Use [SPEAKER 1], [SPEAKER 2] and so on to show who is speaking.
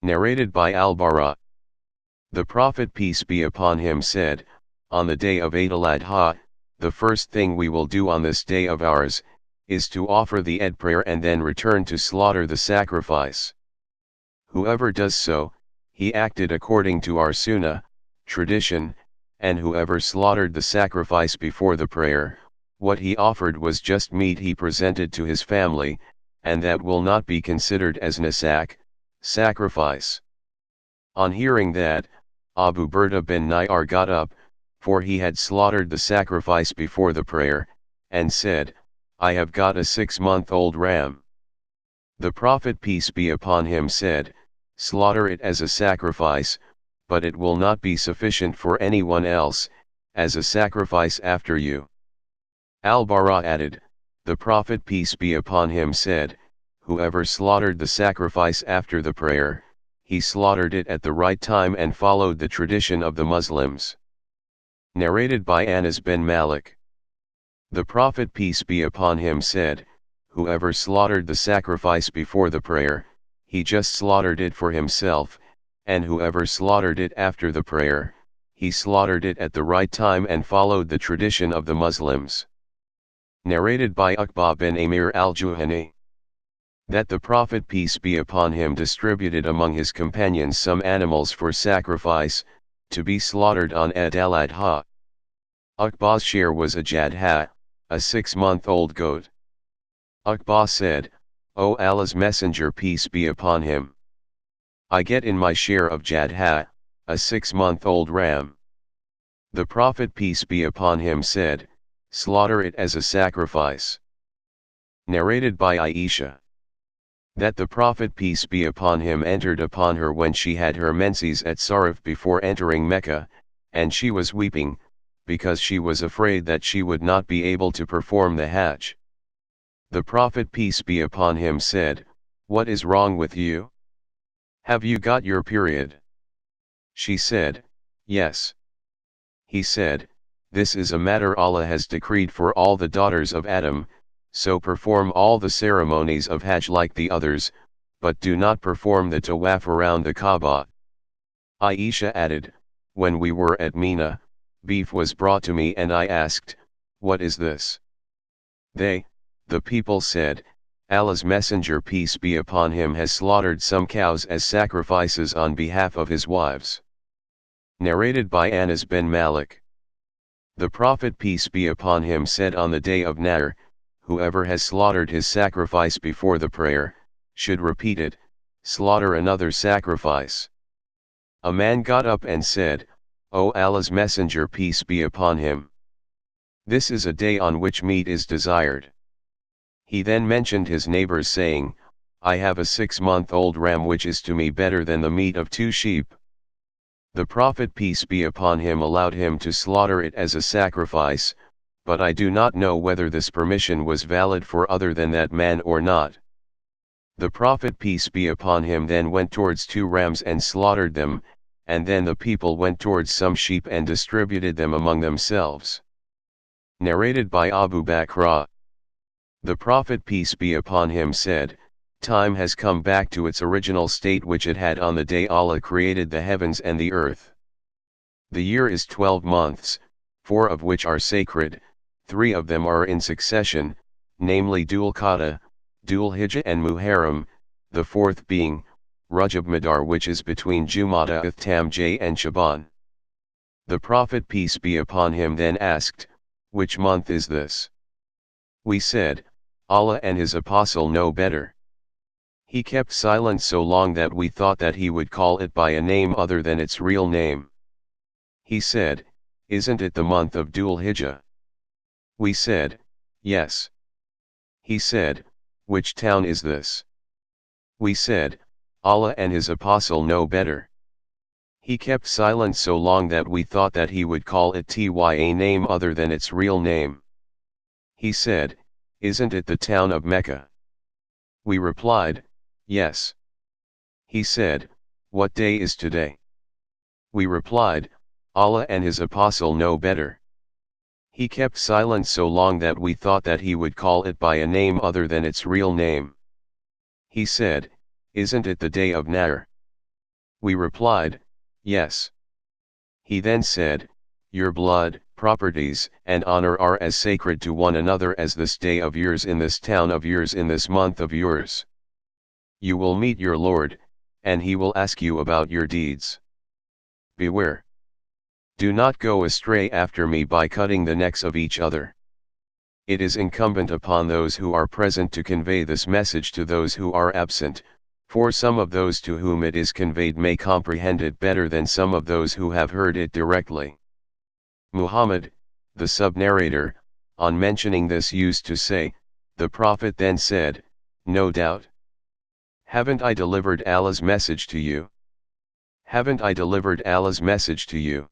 [SPEAKER 1] Narrated by Al-Bara. The Prophet peace be upon him said, on the day of Al-Adha, the first thing we will do on this day of ours, is to offer the Eid prayer and then return to slaughter the sacrifice. Whoever does so, he acted according to our sunnah, tradition, and whoever slaughtered the sacrifice before the prayer, what he offered was just meat he presented to his family, and that will not be considered as nasak, sacrifice. On hearing that, Abu Burda bin Nayar got up, for he had slaughtered the sacrifice before the prayer, and said, I have got a 6-month-old ram. The Prophet peace be upon him said, slaughter it as a sacrifice, but it will not be sufficient for anyone else, as a sacrifice after you. Al-Bara added, the Prophet peace be upon him said, whoever slaughtered the sacrifice after the prayer, he slaughtered it at the right time and followed the tradition of the Muslims. Narrated by Anas bin Malik. The Prophet peace be upon him said, whoever slaughtered the sacrifice before the prayer, he just slaughtered it for himself, and whoever slaughtered it after the prayer, he slaughtered it at the right time and followed the tradition of the Muslims. Narrated by Uqba bin Amir al-Juhani. That the Prophet peace be upon him distributed among his companions some animals for sacrifice, to be slaughtered on Eid al-Adha. Uqba's share was a jadha, a 6-month-old goat. Uqba said, O Allah's Messenger peace be upon him, I get in my share of jadha, a 6-month-old ram. The Prophet peace be upon him said, slaughter it as a sacrifice. Narrated by Aisha. That the Prophet peace be upon him entered upon her when she had her menses at Sarif before entering Mecca, and she was weeping, because she was afraid that she would not be able to perform the Hajj. The Prophet peace be upon him said, what is wrong with you? Have you got your period? She said, yes. He said, this is a matter Allah has decreed for all the daughters of Adam, so perform all the ceremonies of Hajj like the others, but do not perform the tawaf around the Kaaba. Aisha added, when we were at Mina, beef was brought to me and I asked, what is this? They, the people said, Allah's Messenger peace be upon him has slaughtered some cows as sacrifices on behalf of his wives. Narrated by Anas bin Malik. The Prophet peace be upon him said on the day of Nahr, whoever has slaughtered his sacrifice before the prayer, should repeat it, slaughter another sacrifice. A man got up and said, O Allah's Messenger peace be upon him, this is a day on which meat is desired. He then mentioned his neighbors saying, I have a 6-month-old ram which is to me better than the meat of 2 sheep. The Prophet peace be upon him allowed him to slaughter it as a sacrifice, but I do not know whether this permission was valid for other than that man or not. The Prophet peace be upon him then went towards 2 rams and slaughtered them, and then the people went towards some sheep and distributed them among themselves. Narrated by Abu Bakr. The Prophet peace be upon him said, time has come back to its original state which it had on the day Allah created the heavens and the earth. The year is 12 months, 4 of which are sacred, 3 of them are in succession, namely Dhul Qa'dah, Dhul Hijjah and Muharram, the 4th being, Rajab Madar which is between Jumada J and Shaban. The Prophet peace be upon him then asked, which month is this? We said, Allah and his apostle know better. He kept silent so long that we thought that he would call it by a name other than its real name. He said, isn't it the month of Dhul Hijjah? We said, yes. He said, which town is this? We said, Allah and his apostle know better. He kept silent so long that we thought that he would call it a name other than its real name. He said, isn't it the town of Mecca? We replied, yes. He said, what day is today? We replied, Allah and his apostle know better. He kept silent so long that we thought that he would call it by a name other than its real name. He said, isn't it the day of Nahr? We replied, yes. He then said, your blood, properties, and honor are as sacred to one another as this day of yours in this town of yours in this month of yours. You will meet your Lord, and he will ask you about your deeds. Beware. Do not go astray after me by cutting the necks of each other. It is incumbent upon those who are present to convey this message to those who are absent, for some of those to whom it is conveyed may comprehend it better than some of those who have heard it directly. Muhammad, the sub-narrator, on mentioning this used to say, the Prophet then said, no doubt. Haven't I delivered Allah's message to you? Haven't I delivered Allah's message to you?